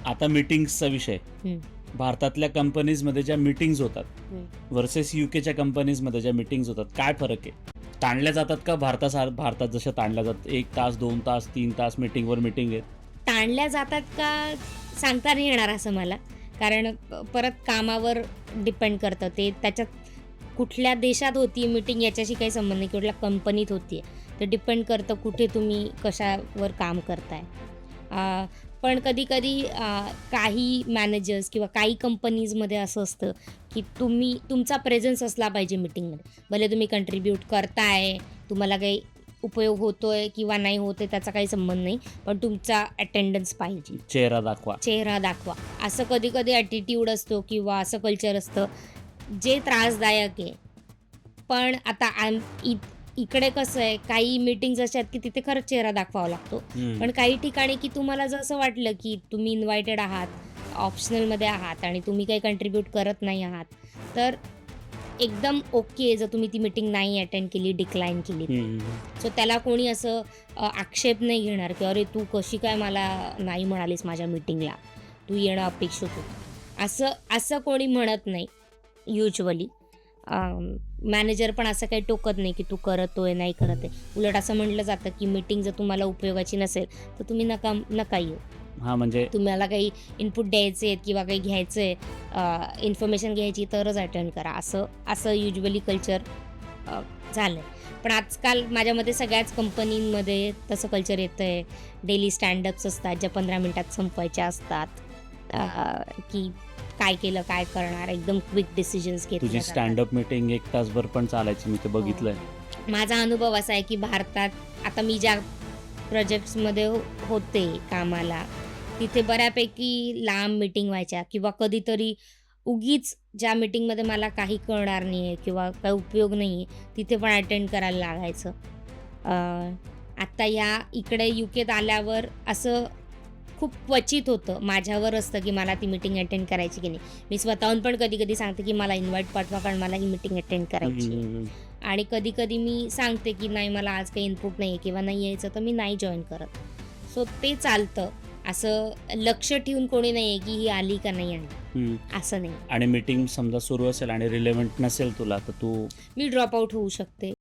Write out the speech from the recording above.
आता मीटिंग्सचा विषय, भारतातल्या कंपनीजमध्ये ज्या मीटिंग्स होतात वर्सेस युकेच्या कंपनीजमध्ये ज्या मीटिंग्स होतात, काय फरक आहे? ताणल्या जातात का भारतात जशा ताणल्या जातात 1 तास 2 तास 3 तास मीटिंगवर मीटिंग आहे? ताणल्या जातात का सांगता नाही येणार असं मला, कारण परत कामावर डिपेंड करतं ते. त्याच्यात कुठल्या देशात होती मीटिंग याच्याशी काही संबंध नाही, कुठल्या कंपनीत होती ते डिपेंड करतं कुठे तुम्ही कशावर काम करताय. पण कधी-कधी काही मॅनेजर्स किंवा काही कंपनीजमध्ये असं असतं की तुमचा प्रेझेन्स असला पाहिजे मीटिंगमध्ये. भले तुम्ही कंट्रीब्यूट करताय, तुम्हाला काही उपयोग होतोय किंवा नाही होतोय त्याचा काही संबंध नाही, पण तुमचा अटेंडन्स पाहिजे. चेहरा दाखवा. असं कधी-कधी ॲटिट्यूड असतो किंवा असं कल्चर असतं जे त्रासदायक आहे. पण आता इकडे कसं आहे, काही मीटिंग्स अशा आहेत की तिथे खरंच चेहरा दाखवावा लागतो. पण काही ठिकाणी की तुम्हाला जर असं वाटलं की तुम्ही इन्व्हायटेड आहात, ऑप्शनलमध्ये आहात आणि तुम्ही काही कंट्रीब्यूट करत नाही आहात, तर एकदम ओके जर तुम्ही ती मीटिंग नाही अटेंड केली, डिक्लाइन केली. सो त्याला कोणी असं आक्षेप नाही घेणार की अरे तू कशी काय मला नाही म्हणालीस माझ्या मीटिंगला, तू येणं अपेक्षित होतं. असं कोणी म्हणत नाही युजुअली. मॅनेजर पण असं काही टोकत नाही की तू करतोय नाही करत आहे. उलट असं म्हटलं जातं की मीटिंग जर तुम्हाला उपयोगाची नसेल तर तुम्ही नका येऊ. म्हणजे तुम्हाला काही इनपुट द्यायचे आहेत किंवा काही घ्यायचं आहे, इन्फॉर्मेशन घ्यायची तरच अटेंड करा, असं युजुअली कल्चर झालं आहे. पण आजकाल माझ्या मते सगळ्याच कंपनींमध्ये तसं कल्चर येतं आहे. डेली स्टँडअप्स असतात ज्या 15 मिनिटात संपवायच्या असतात, की काय केलं काय करणार, एकदम क्विक डिसिजन्स घेतले. तुझी स्टँडअप मीटिंग 1 तासभर पण चालायची, मी ते बघितलंय. माझा अनुभव असा आहे की भारतात आता मी ज्या प्रोजेक्ट्समध्ये होते कामाला, तिथे बऱ्यापैकी लांब मीटिंग व्हायच्या किंवा कधीतरी उगीच ज्या मीटिंगमध्ये मला काही कळणार नाही आहे किंवा काही उपयोग नाही आहे तिथे पण अटेंड करायला लागायचं. आत्ता इकडे युकेत आल्यावर असं खूप क्वचित होतं, माझ्यावर असतं की मला ती मीटिंग अटेंड करायची की नाही. मी स्वतःहून पण कधी-कधी सांगते की मला इन्व्हाइट पाठवा कारण मला ही मीटिंग अटेंड करायची आहे. आणि कधी-कधी मी सांगते की नाही मला आज काही इनपुट नाही आहे किंवा नाही यायचं तर मी नाही जॉईन करत. सो ते चालतं. असं लक्ष ठेवून कोणी नाही आहे की ही आली का नाही आली, असं नाही. आणि मीटिंग समजा सुरू असेल आणि रिलेव्हंट नसेल तुला तर मी ड्रॉप आउट होऊ शकते.